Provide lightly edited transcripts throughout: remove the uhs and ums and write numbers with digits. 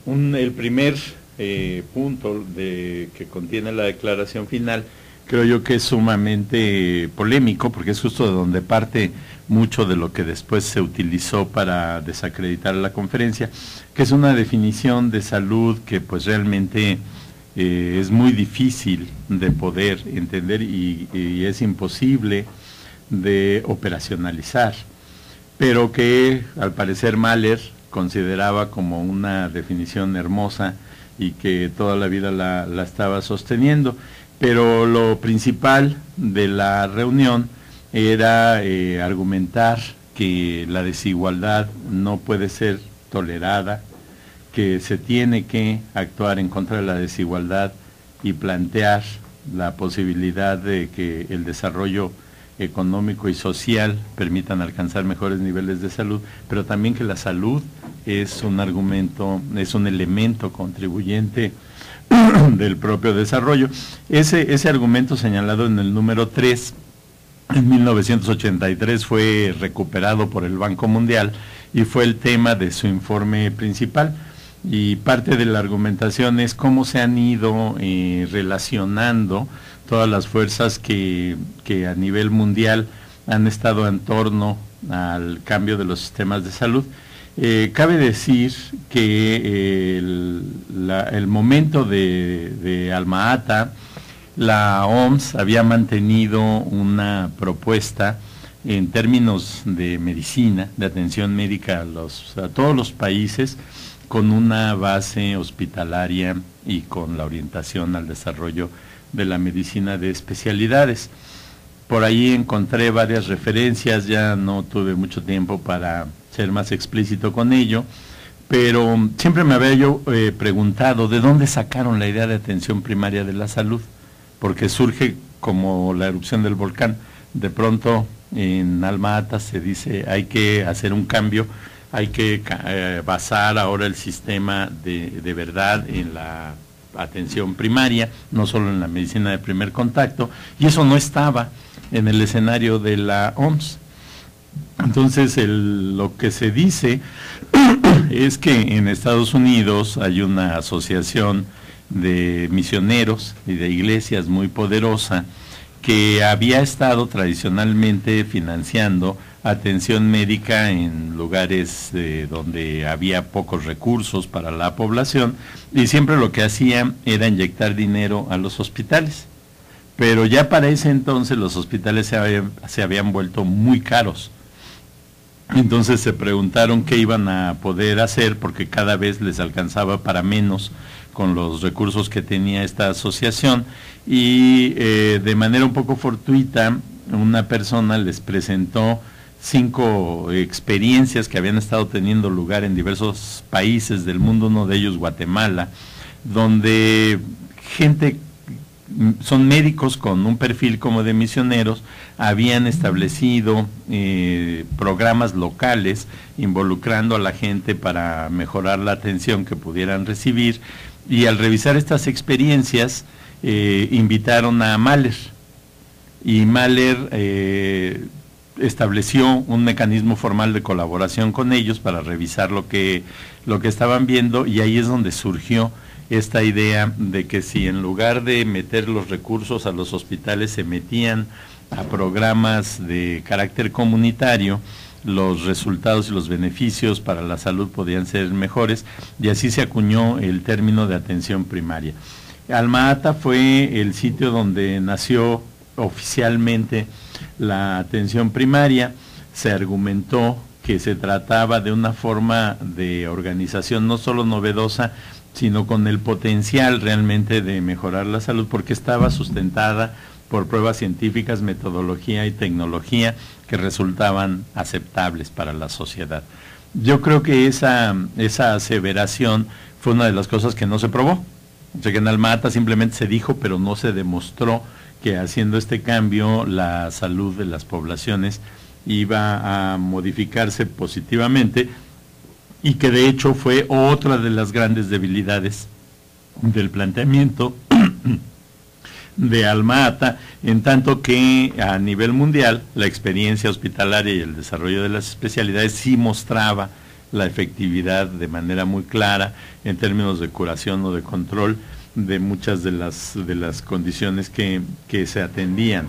El primer punto que contiene la declaración final, creo yo que es sumamente polémico, porque es justo de donde parte mucho de lo que después se utilizó para desacreditar la conferencia, que es una definición de salud que pues realmente es muy difícil de poder entender y es imposible de operacionalizar, pero que al parecer Mahler consideraba como una definición hermosa y que toda la vida la estaba sosteniendo. Pero lo principal de la reunión era argumentar que la desigualdad no puede ser tolerada, que se tiene que actuar en contra de la desigualdad y plantear la posibilidad de que el desarrollo económico y social permitan alcanzar mejores niveles de salud, pero también que la salud es un argumento, es un elemento contribuyente del propio desarrollo. Ese argumento señalado en el número 3, en 1983, fue recuperado por el Banco Mundial y fue el tema de su informe principal. Y parte de la argumentación es cómo se han ido relacionando todas las fuerzas que a nivel mundial han estado en torno al cambio de los sistemas de salud. Cabe decir que el momento de Alma-Ata, la OMS había mantenido una propuesta en términos de medicina, de atención médica a todos los países, con una base hospitalaria y con la orientación al desarrollo de la medicina de especialidades. Por ahí encontré varias referencias, ya no tuve mucho tiempo para ser más explícito con ello, pero siempre me había yo preguntado de dónde sacaron la idea de atención primaria de la salud, porque surge como la erupción del volcán. De pronto en Alma-Ata se dice hay que hacer un cambio, hay que basar ahora el sistema de verdad en la atención primaria, no solo en la medicina de primer contacto, y eso no estaba en el escenario de la OMS. Entonces lo que se dice es que en Estados Unidos hay una asociación de misioneros y de iglesias muy poderosa que había estado tradicionalmente financiando atención médica en lugares donde había pocos recursos para la población, y siempre lo que hacían era inyectar dinero a los hospitales. Pero ya para ese entonces los hospitales se habían vuelto muy caros. Entonces se preguntaron qué iban a poder hacer, porque cada vez les alcanzaba para menos con los recursos que tenía esta asociación, y de manera un poco fortuita una persona les presentó 5 experiencias que habían estado teniendo lugar en diversos países del mundo, uno de ellos Guatemala, donde son médicos con un perfil como de misioneros, habían establecido programas locales involucrando a la gente para mejorar la atención que pudieran recibir, y al revisar estas experiencias invitaron a Mahler, y Mahler estableció un mecanismo formal de colaboración con ellos para revisar lo que estaban viendo, y ahí es donde surgió esta idea de que si en lugar de meter los recursos a los hospitales se metían a programas de carácter comunitario, los resultados y los beneficios para la salud podían ser mejores, y así se acuñó el término de atención primaria. Alma-Ata fue el sitio donde nació oficialmente la atención primaria. Se argumentó que se trataba de una forma de organización no solo novedosa, sino con el potencial realmente de mejorar la salud, porque estaba sustentada por pruebas científicas, metodología y tecnología que resultaban aceptables para la sociedad. Yo creo que esa aseveración fue una de las cosas que no se probó. O sea, que en Alma-Ata simplemente se dijo, pero no se demostró que haciendo este cambio la salud de las poblaciones iba a modificarse positivamente, y que de hecho fue otra de las grandes debilidades del planteamiento de Alma-Ata, en tanto que a nivel mundial la experiencia hospitalaria y el desarrollo de las especialidades sí mostraba la efectividad de manera muy clara en términos de curación o de control de muchas de las condiciones que se atendían.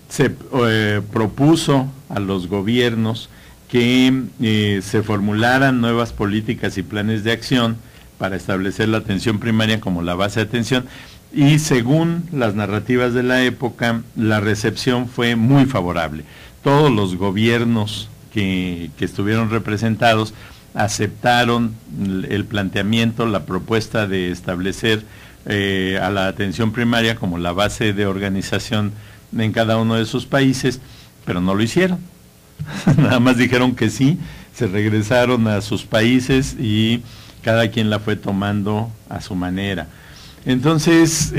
Se propuso a los gobiernos que se formularan nuevas políticas y planes de acción para establecer la atención primaria como la base de atención, y según las narrativas de la época, la recepción fue muy favorable. Todos los gobiernos que estuvieron representados aceptaron el planteamiento, la propuesta de establecer a la atención primaria como la base de organización en cada uno de sus países, pero no lo hicieron. Nada más dijeron que sí, se regresaron a sus países y cada quien la fue tomando a su manera. Entonces,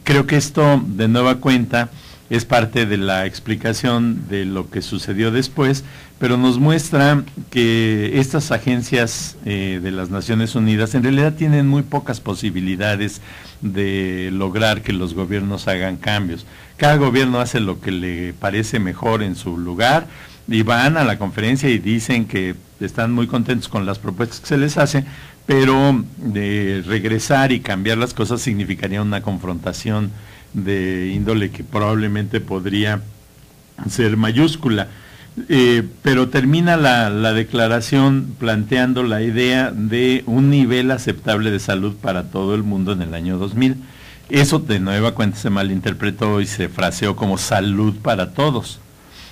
creo que esto, de nueva cuenta, es parte de la explicación de lo que sucedió después, pero nos muestra que estas agencias de las Naciones Unidas en realidad tienen muy pocas posibilidades de lograr que los gobiernos hagan cambios. Cada gobierno hace lo que le parece mejor en su lugar y van a la conferencia y dicen que están muy contentos con las propuestas que se les hace, pero de regresar y cambiar las cosas significaría una confrontación de índole que probablemente podría ser mayúscula. Pero termina la declaración planteando la idea de un nivel aceptable de salud para todo el mundo en el año 2000. Eso de nueva cuenta se malinterpretó y se fraseó como salud para todos.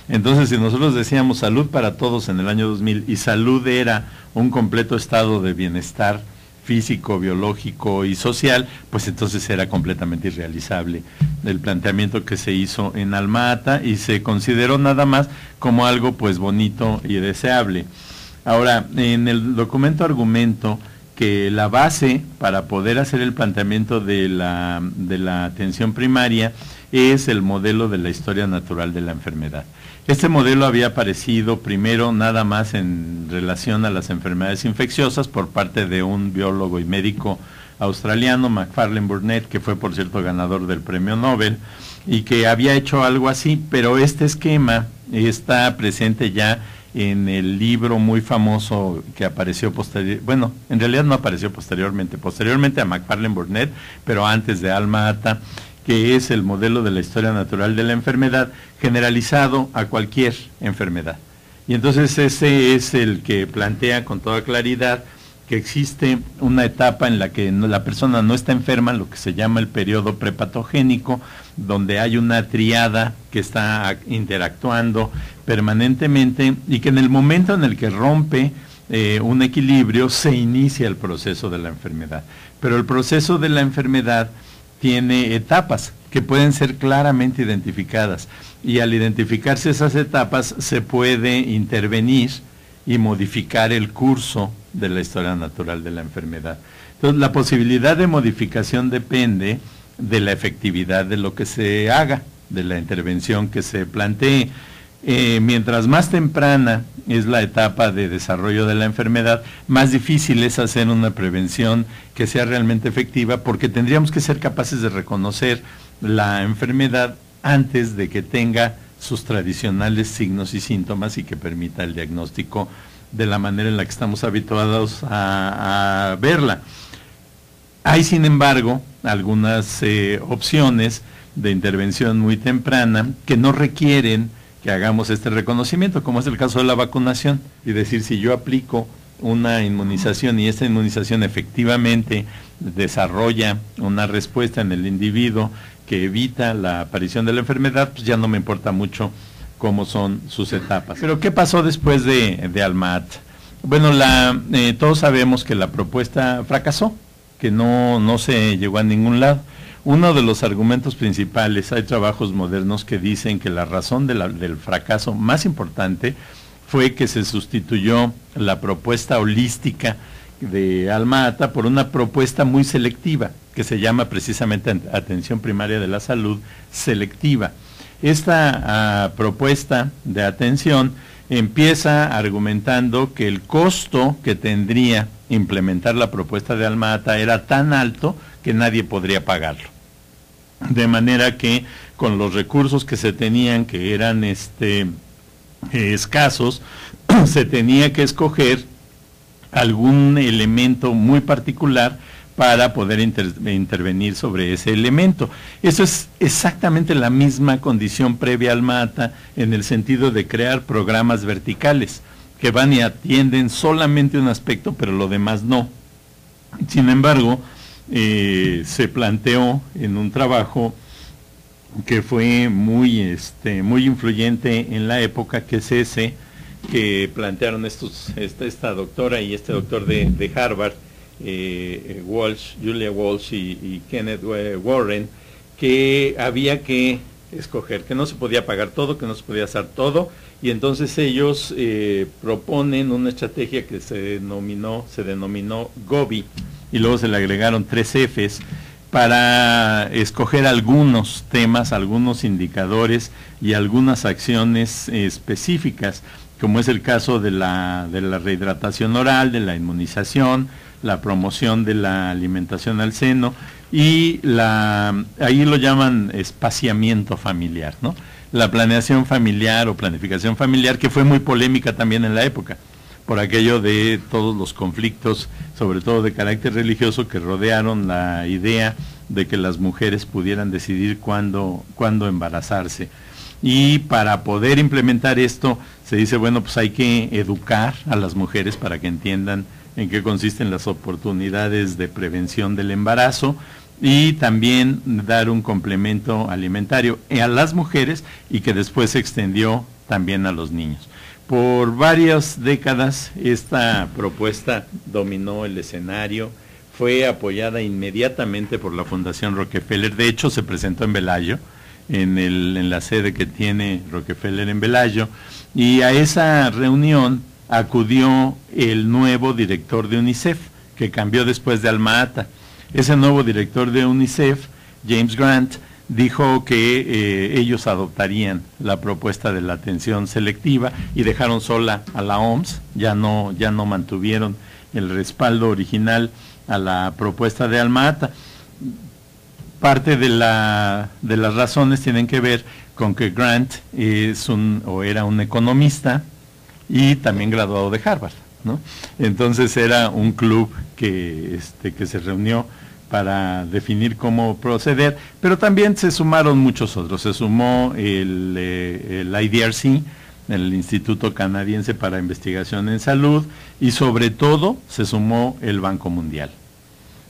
Entonces, si nosotros decíamos salud para todos en el año 2000 y salud era un completo estado de bienestar físico, biológico y social, pues entonces era completamente irrealizable el planteamiento que se hizo en Alma-Ata y se consideró nada más como algo pues bonito y deseable. Ahora, en el documento argumento que la base para poder hacer el planteamiento de la atención primaria es el modelo de la historia natural de la enfermedad. Este modelo había aparecido primero nada más en relación a las enfermedades infecciosas por parte de un biólogo y médico australiano, Macfarlane Burnett, que fue por cierto ganador del premio Nobel, y que había hecho algo así, pero este esquema está presente ya en el libro muy famoso que apareció bueno, en realidad no apareció posteriormente a Macfarlane Burnett, pero antes de Alma-Ata, que es el modelo de la historia natural de la enfermedad generalizado a cualquier enfermedad. Y entonces ese es el que plantea con toda claridad que existe una etapa en la que la persona no está enferma, lo que se llama el periodo prepatogénico, donde hay una triada que está interactuando permanentemente y que en el momento en el que rompe un equilibrio se inicia el proceso de la enfermedad. Pero el proceso de la enfermedad tiene etapas que pueden ser claramente identificadas y al identificarse esas etapas se puede intervenir y modificar el curso de la historia natural de la enfermedad. Entonces, la posibilidad de modificación depende de la efectividad de lo que se haga, de la intervención que se plantee. Mientras más temprana es la etapa de desarrollo de la enfermedad, más difícil es hacer una prevención que sea realmente efectiva, porque tendríamos que ser capaces de reconocer la enfermedad antes de que tenga sus tradicionales signos y síntomas y que permita el diagnóstico de la manera en la que estamos habituados a verla. Hay, sin embargo, algunas opciones de intervención muy temprana que no requieren que hagamos este reconocimiento, como es el caso de la vacunación, y decir, si yo aplico una inmunización y esta inmunización efectivamente desarrolla una respuesta en el individuo que evita la aparición de la enfermedad, pues ya no me importa mucho cómo son sus etapas. Pero ¿qué pasó después de Alma-Ata? Bueno, todos sabemos que la propuesta fracasó, que no se llegó a ningún lado. Uno de los argumentos principales, hay trabajos modernos que dicen que la razón del fracaso más importante fue que se sustituyó la propuesta holística de Alma-Ata por una propuesta muy selectiva, que se llama precisamente atención primaria de la salud selectiva. Esta propuesta de atención empieza argumentando que el costo que tendría implementar la propuesta de Alma-Ata era tan alto que nadie podría pagarlo. De manera que con los recursos que se tenían, que eran escasos, se tenía que escoger algún elemento muy particular para poder intervenir sobre ese elemento. Eso es exactamente la misma condición previa al MATA en el sentido de crear programas verticales que van y atienden solamente un aspecto, pero lo demás no. Sin embargo, se planteó en un trabajo que fue muy influyente en la época, que es ese que plantearon esta doctora y este doctor de Harvard, Julia Walsh y Kenneth Warren, que había que escoger, que no se podía pagar todo, que no se podía hacer todo, y entonces ellos proponen una estrategia que se denominó GOBI, y luego se le agregaron 3 Fs, para escoger algunos temas, algunos indicadores y algunas acciones específicas, como es el caso de la rehidratación oral, de la inmunización, la promoción de la alimentación al seno y ahí lo llaman espaciamiento familiar, ¿no? La planeación familiar o planificación familiar, que fue muy polémica también en la época, por aquello de todos los conflictos, sobre todo de carácter religioso, que rodearon la idea de que las mujeres pudieran decidir cuándo embarazarse. Y para poder implementar esto, se dice, bueno, pues hay que educar a las mujeres para que entiendan en qué consisten las oportunidades de prevención del embarazo y también dar un complemento alimentario a las mujeres y que después se extendió también a los niños. Por varias décadas esta propuesta dominó el escenario, fue apoyada inmediatamente por la Fundación Rockefeller. De hecho, se presentó en Velayo, en la sede que tiene Rockefeller en Velayo, y a esa reunión acudió el nuevo director de UNICEF, que cambió después de Alma-Ata. Ese nuevo director de UNICEF, James Grant, dijo que ellos adoptarían la propuesta de la atención selectiva y dejaron sola a la OMS, ya no mantuvieron el respaldo original a la propuesta de Alma-Ata. Parte de las razones tienen que ver con que Grant era un economista y también graduado de Harvard, ¿no? Entonces era un club que se reunió para definir cómo proceder, pero también se sumaron muchos otros. Se sumó el IDRC, el Instituto Canadiense para Investigación en Salud, y sobre todo se sumó el Banco Mundial.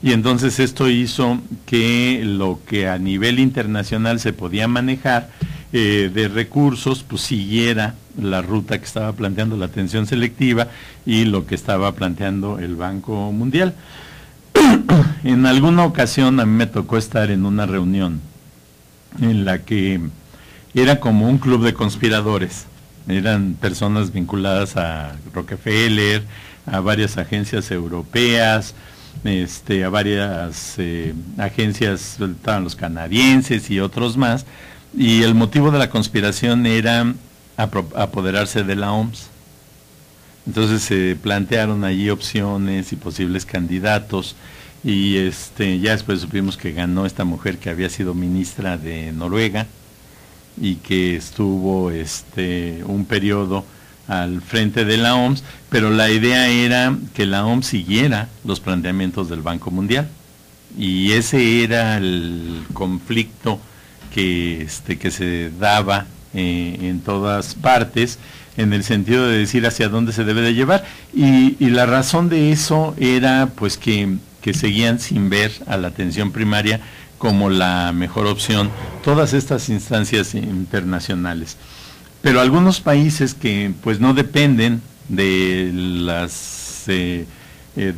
Y entonces esto hizo que lo que a nivel internacional se podía manejar de recursos, pues siguiera la ruta que estaba planteando la atención selectiva y lo que estaba planteando el Banco Mundial. En alguna ocasión a mí me tocó estar en una reunión en la que era como un club de conspiradores. Eran personas vinculadas a Rockefeller, a varias agencias europeas, a varias agencias, estaban los canadienses y otros más, y el motivo de la conspiración era apoderarse de la OMS. Entonces se plantearon allí opciones y posibles candidatos, y ya después supimos que ganó esta mujer que había sido ministra de Noruega y que estuvo un periodo al frente de la OMS, pero la idea era que la OMS siguiera los planteamientos del Banco Mundial, y ese era el conflicto que se daba en todas partes, en el sentido de decir hacia dónde se debe de llevar, y la razón de eso era pues que seguían sin ver a la atención primaria como la mejor opción todas estas instancias internacionales. Pero algunos países que pues no dependen de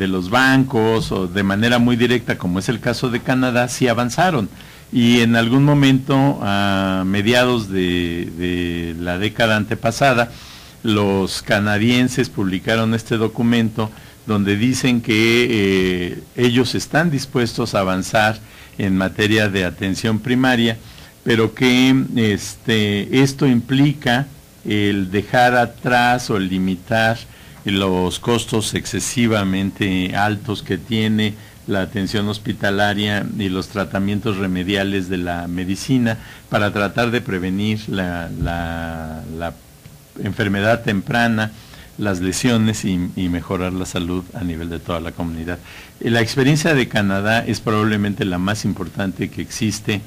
los bancos o de manera muy directa, como es el caso de Canadá, sí avanzaron. Y en algún momento, a mediados de la década antepasada, los canadienses publicaron este documento donde dicen que ellos están dispuestos a avanzar en materia de atención primaria, pero que esto implica el dejar atrás o el limitar los costos excesivamente altos que tiene la atención hospitalaria y los tratamientos remediales de la medicina para tratar de prevenir la enfermedad temprana las lesiones y mejorar la salud a nivel de toda la comunidad. La experiencia de Canadá es probablemente la más importante que existe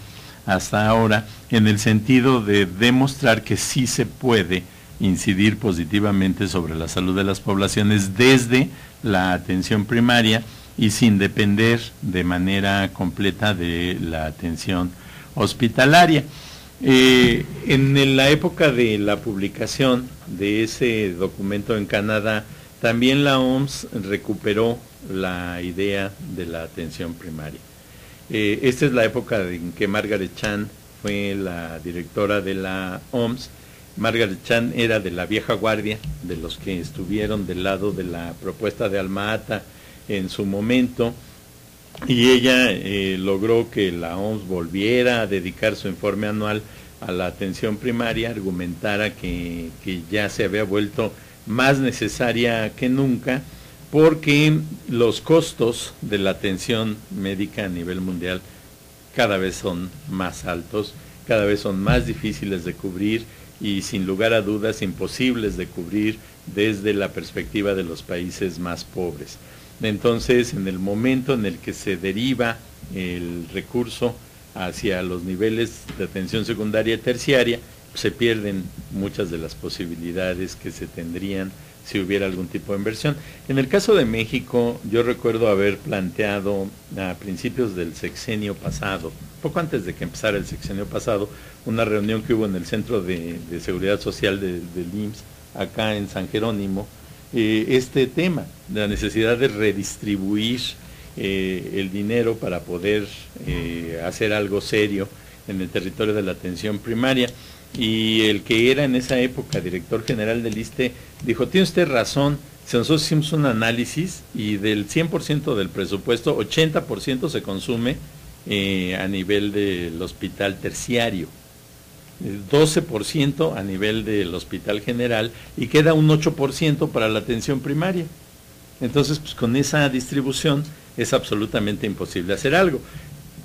hasta ahora, en el sentido de demostrar que sí se puede incidir positivamente sobre la salud de las poblaciones desde la atención primaria y sin depender de manera completa de la atención hospitalaria. En la época de la publicación de ese documento en Canadá, también la OMS recuperó la idea de la atención primaria. Esta es la época en que Margaret Chan fue la directora de la OMS. Margaret Chan era de la vieja guardia, de los que estuvieron del lado de la propuesta de Alma-Ata en su momento, y ella logró que la OMS volviera a dedicar su informe anual a la atención primaria, argumentara que ya se había vuelto más necesaria que nunca, porque los costos de la atención médica a nivel mundial cada vez son más altos, cada vez son más difíciles de cubrir y sin lugar a dudas imposibles de cubrir desde la perspectiva de los países más pobres. Entonces, en el momento en el que se deriva el recurso hacia los niveles de atención secundaria y terciaria, se pierden muchas de las posibilidades que se tendrían si hubiera algún tipo de inversión. En el caso de México, yo recuerdo haber planteado a principios del sexenio pasado, poco antes de que empezara el sexenio pasado, una reunión que hubo en el Centro de Seguridad Social del IMSS, acá en San Jerónimo, este tema, de la necesidad de redistribuir el dinero para poder hacer algo serio en el territorio de la atención primaria. Y el que era en esa época director general del ISSSTE dijo, tiene usted razón, si nosotros hicimos un análisis y del 100% del presupuesto, 80% se consume a nivel del hospital terciario, 12% a nivel del hospital general y queda un 8% para la atención primaria. Entonces, pues con esa distribución es absolutamente imposible hacer algo.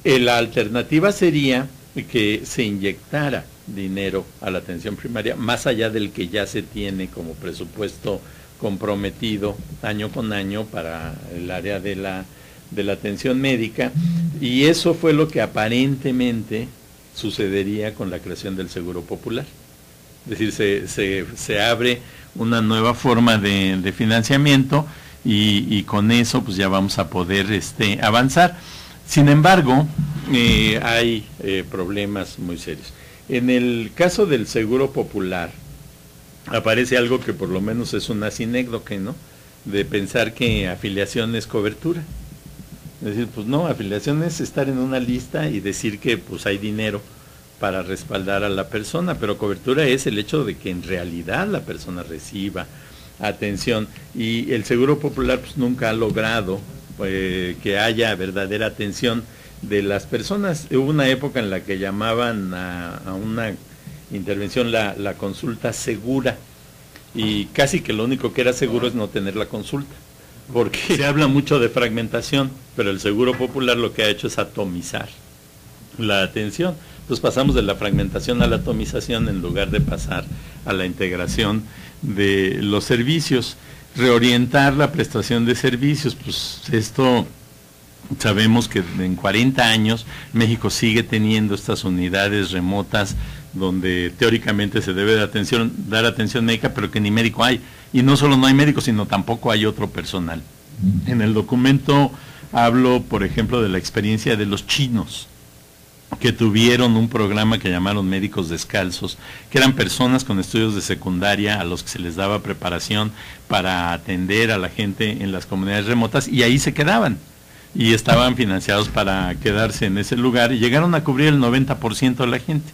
La alternativa sería que se inyectara dinero a la atención primaria, más allá del que ya se tiene como presupuesto comprometido año con año para el área de la atención médica, y eso fue lo que aparentemente sucedería con la creación del Seguro Popular. Es decir, se abre una nueva forma de financiamiento y con eso pues ya vamos a poder avanzar. Sin embargo, hay problemas muy serios. En el caso del Seguro Popular, aparece algo que por lo menos es una sinécdoque, ¿no? De pensar que afiliación es cobertura. Es decir, pues no, afiliación es estar en una lista y decir que pues hay dinero para respaldar a la persona, pero cobertura es el hecho de que en realidad la persona reciba atención, y el Seguro Popular pues nunca ha logrado que haya verdadera atención de las personas. Hubo una época en la que llamaban a una intervención la consulta segura, y casi que lo único que era seguro es no tener la consulta, porque se habla mucho de fragmentación, pero el Seguro Popular lo que ha hecho es atomizar la atención. Entonces pasamos de la fragmentación a la atomización en lugar de pasar a la integración de los servicios. Reorientar la prestación de servicios, pues esto sabemos que en 40 años México sigue teniendo estas unidades remotas donde teóricamente se debe dar atención médica, pero que ni médico hay. Y no solo no hay médicos, sino tampoco hay otro personal. En el documento hablo, por ejemplo, de la experiencia de los chinos, que tuvieron un programa que llamaron Médicos Descalzos, que eran personas con estudios de secundaria a los que se les daba preparación para atender a la gente en las comunidades remotas, y ahí se quedaban, y estaban financiados para quedarse en ese lugar, y llegaron a cubrir el 90% de la gente,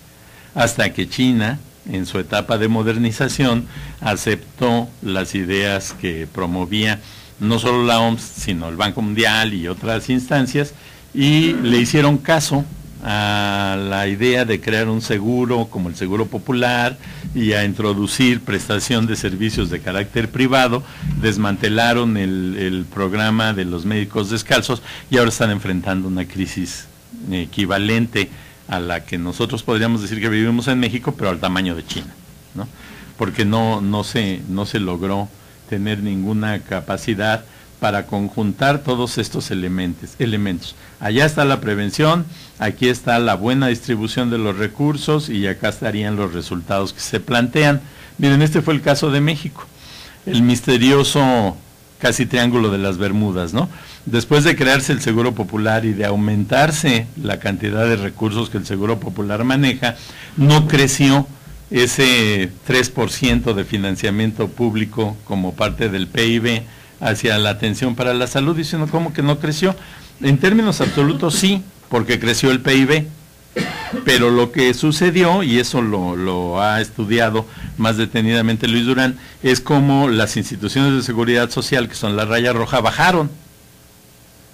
hasta que China, en su etapa de modernización, aceptó las ideas que promovía no solo la OMS, sino el Banco Mundial y otras instancias, y le hicieron caso a la idea de crear un seguro como el Seguro Popular y a introducir prestación de servicios de carácter privado. Desmantelaron el programa de los médicos descalzos y ahora están enfrentando una crisis equivalente a la que nosotros podríamos decir que vivimos en México, pero al tamaño de China, ¿no? Porque no se logró tener ninguna capacidad para conjuntar todos estos elementos. Allá está la prevención, aquí está la buena distribución de los recursos y acá estarían los resultados que se plantean. Miren, este fue el caso de México, el misterioso casi triángulo de las Bermudas, ¿no? Después de crearse el Seguro Popular y de aumentarse la cantidad de recursos que el Seguro Popular maneja, no creció ese 3% de financiamiento público como parte del PIB hacia la atención para la salud, diciendo cómo que no creció. En términos absolutos sí, porque creció el PIB, pero lo que sucedió, y eso lo ha estudiado más detenidamente Luis Durán, es como las instituciones de seguridad social, que son la raya roja, bajaron.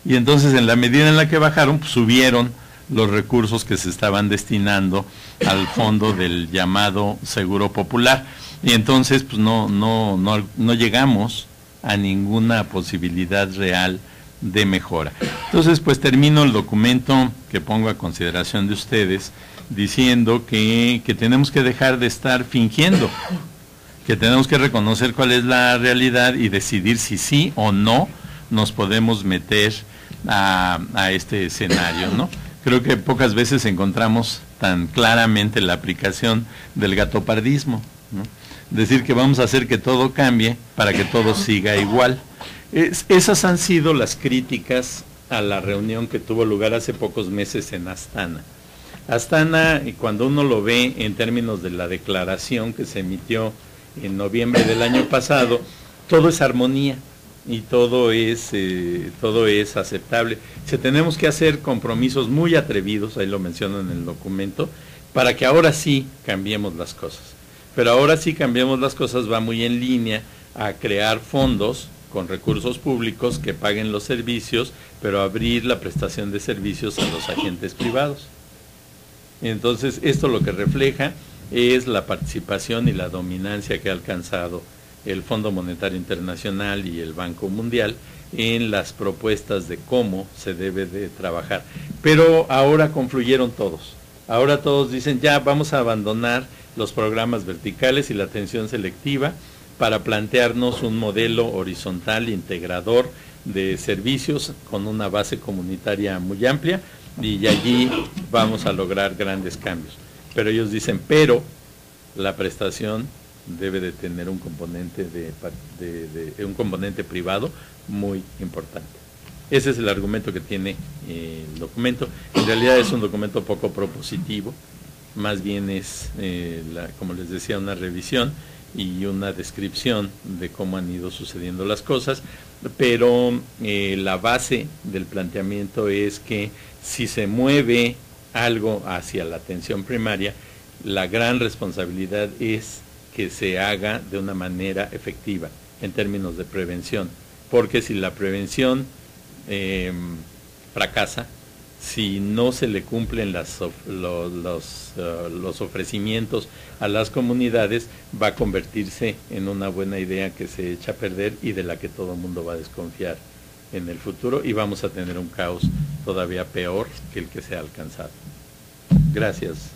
Y entonces en la medida en la que bajaron, pues subieron los recursos que se estaban destinando al fondo del llamado Seguro Popular. Y entonces pues no llegamos a ninguna posibilidad real de mejora. Entonces, pues termino el documento que pongo a consideración de ustedes diciendo que tenemos que dejar de estar fingiendo, que tenemos que reconocer cuál es la realidad y decidir si sí o no nos podemos meter a este escenario, ¿no? Creo que pocas veces encontramos tan claramente la aplicación del gatopardismo, ¿no? Decir que vamos a hacer que todo cambie para que todo siga igual. Esas han sido las críticas a la reunión que tuvo lugar hace pocos meses en Astana. Astana, cuando uno lo ve en términos de la declaración que se emitió en noviembre del año pasado, todo es armonía y todo es aceptable. Tenemos que hacer compromisos muy atrevidos, ahí lo menciono en el documento, para que ahora sí cambiemos las cosas. Pero ahora sí cambiemos las cosas, va muy en línea a crear fondos con recursos públicos que paguen los servicios, pero abrir la prestación de servicios a los agentes privados. Entonces, esto lo que refleja es la participación y la dominancia que ha alcanzado el Fondo Monetario Internacional y el Banco Mundial en las propuestas de cómo se debe de trabajar. Pero ahora confluyeron todos. Ahora todos dicen, ya vamos a abandonar los programas verticales y la atención selectiva para plantearnos un modelo horizontal integrador de servicios con una base comunitaria muy amplia, y allí vamos a lograr grandes cambios. Pero ellos dicen, pero la prestación debe de tener un componente un componente privado muy importante. Ese es el argumento que tiene el documento. En realidad es un documento poco propositivo, más bien es, como les decía, una revisión y una descripción de cómo han ido sucediendo las cosas, pero la base del planteamiento es que si se mueve algo hacia la atención primaria, la gran responsabilidad es que se haga de una manera efectiva en términos de prevención, porque si la prevención fracasa, si no se le cumplen los ofrecimientos a las comunidades, va a convertirse en una buena idea que se echa a perder y de la que todo el mundo va a desconfiar en el futuro, y vamos a tener un caos todavía peor que el que se ha alcanzado. Gracias.